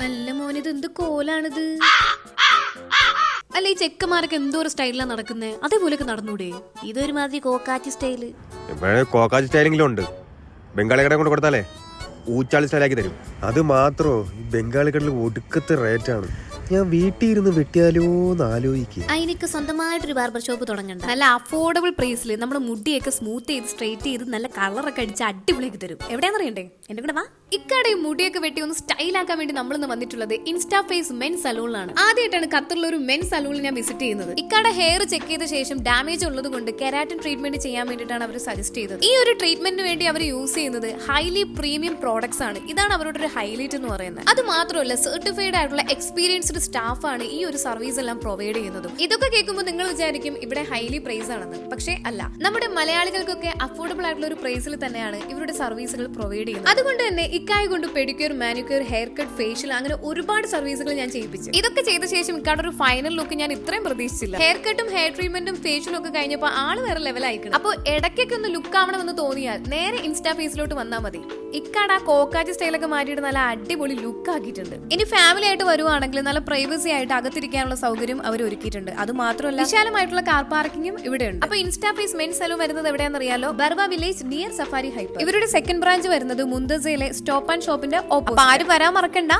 അല്ല മോനെ, ഇത് എന്ത് കോലാണിത്? അല്ല, ഈ ചെക്കന്മാരൊക്കെ എന്തോ ഒരു സ്റ്റൈലിലാണ് നടക്കുന്നേ, അതേപോലെയൊക്കെ നടന്നൂടെ? ഇതൊരുമാതിരി കോക്കാച്ചി സ്റ്റൈല്. കോക്കാച്ചി സ്റ്റൈലെങ്കിലും ഉണ്ട്. ബംഗാളി കട കൊണ്ട് കൊടുത്താലേ ഊച്ചാളി സ്റ്റൈലാക്കി തരും. അത് മാത്രോ, ഈ ബംഗാളി കടയിൽ ഒടുക്കത്തെ റേറ്റാണ്. ഞാൻ വീട്ടിൽ ഇരുന്ന് വെട്ടിയാലോ എന്ന് ആലോചിക്കുക. അതിനൊക്കെ സ്വന്തമായിട്ടൊരു ബാർബർ ഷോപ്പ് തുടങ്ങണ്ട. നല്ല അഫോർഡബിൾ പ്രൈസിൽ നമ്മുടെ മുടിയൊക്കെ സ്മൂത്ത് ചെയ്ത് സ്ട്രെയിറ്റ് ചെയ്ത് നല്ല കളറൊക്കെ അടിച്ച് അടിപൊളിയാക്കി തരും. എവിടെയാണെന്നറിയണ്ടേ? എന്റെ കൂടെ വാ. ഇക്കടയും മുടിയൊക്കെ വെട്ടി ഒന്ന് സ്റ്റൈലാക്കാൻ വേണ്ടി നമ്മളിന്ന് വന്നിട്ടുള്ളത് ഇൻസ്റ്റാ ഫേസ് മെൻ സലൂണിലാണ്. ആദ്യമായിട്ടാണ് ഖത്തറിൽ ഒരു മെൻ സലൂണിൽ ഞാൻ വിസിറ്റ് ചെയ്യുന്നത്. ഇക്കട ഹെയർ ചെക്ക് ചെയ്ത ശേഷം ഡാമേജ് ഉള്ളത് കൊണ്ട് കെരാറ്റിൻ ട്രീറ്റ്മെന്റ് ചെയ്യാൻ വേണ്ടിയിട്ടാണ് അവർ സജസ്റ്റ് ചെയ്തത്. ഈ ഒരു ട്രീറ്റ്മെന്റിന് വേണ്ടി അവർ യൂസ് ചെയ്യുന്നത് ഹൈലി പ്രീമിയം പ്രോഡക്ട്സ് ആണ്. ഇതാണ് അവരുടെ ഒരു ഹൈലൈറ്റ് എന്ന് പറയുന്നത്. അത് മാത്രമല്ല, സർട്ടിഫൈഡ് ആയിട്ടുള്ള എക്സ്പീരിയൻസ്ഡ് സ്റ്റാഫാണ് ഈ ഒരു സർവീസ് എല്ലാം പ്രൊവൈഡ് ചെയ്യുന്നതും. ഇതൊക്കെ കേൾക്കുമ്പോൾ നിങ്ങൾ വിചാരിക്കും ഇവിടെ ഹൈലി പ്രൈസ് ആണെന്ന്. പക്ഷേ അല്ല, നമ്മുടെ മലയാളികൾക്കൊക്കെ അഫോർഡബിൾ ആയിട്ടുള്ള ഒരു പ്രൈസിൽ തന്നെയാണ് ഇവരുടെ സർവീസുകൾ പ്രൊവൈഡ് ചെയ്യുന്നത്. അതുകൊണ്ട് തന്നെ ഇക്കായ കൊണ്ട് pedicure, manicure, hair cut, facial അങ്ങനെ ഒരുപാട് സർവീസുകൾ ഞാൻ ചെയ്യിപ്പിച്ചു. ഇതൊക്കെ ചെയ്ത ശേഷം ഇക്കാടെ ഒരു ഫൈനൽ ലുക്ക് ഞാൻ ഇത്രയും പ്രതീക്ഷിച്ചില്ല. ഹെയർ കട്ടും ഹെയർ ട്രീറ്റ്മെന്റും ഫേഷ്യലും ഒക്കെ കഴിഞ്ഞപ്പോൾ ആള് വേറെ ലെവലായിക്കണം. അപ്പോൾ ഇടയ്ക്കൊക്കെ ഒന്ന് ലുക്ക് ആവണമെന്ന് തോന്നിയാൽ നേരെ ഇൻസ്റ്റാ ഫേസിലോട്ട് വന്നാൽ മതി. ഇക്കാട കോക്കാച്ചി സ്റ്റൈലൊക്കെ മാറ്റിയിട്ട് നല്ല അടിപൊളി ലുക്ക് ആക്കിയിട്ടുണ്ട്. ഇനി ഫാമിലി ആയിട്ട് വരുവാണെങ്കിൽ നല്ല പ്രൈവസി ആയിട്ട് അകത്തിരിക്കാനുള്ള സൗകര്യം അവർ ഒരുക്കിയിട്ടുണ്ട്. അത് മാത്രമല്ല, വിശാലമായിട്ടുള്ള കാർ പാർക്കിംഗും ഇവിടെ ഉണ്ട്. അപ്പൊ ഇൻസ്റ്റാ ഫേസ് മെൻ സലൂൺ വരുന്നത് എവിടെയാണെന്നറിയാലോ? Barwa Village near Safari Hyper. ഇവരുടെ സെക്കൻഡ് ബ്രാഞ്ച് വരുന്നത് മുന്തസയിലെ സ്റ്റോപ്പ് ആൻഡ് ഷോപ്പിന്റെ ഒപ്പം. ആരും വരാൻ മറക്കണ്ട.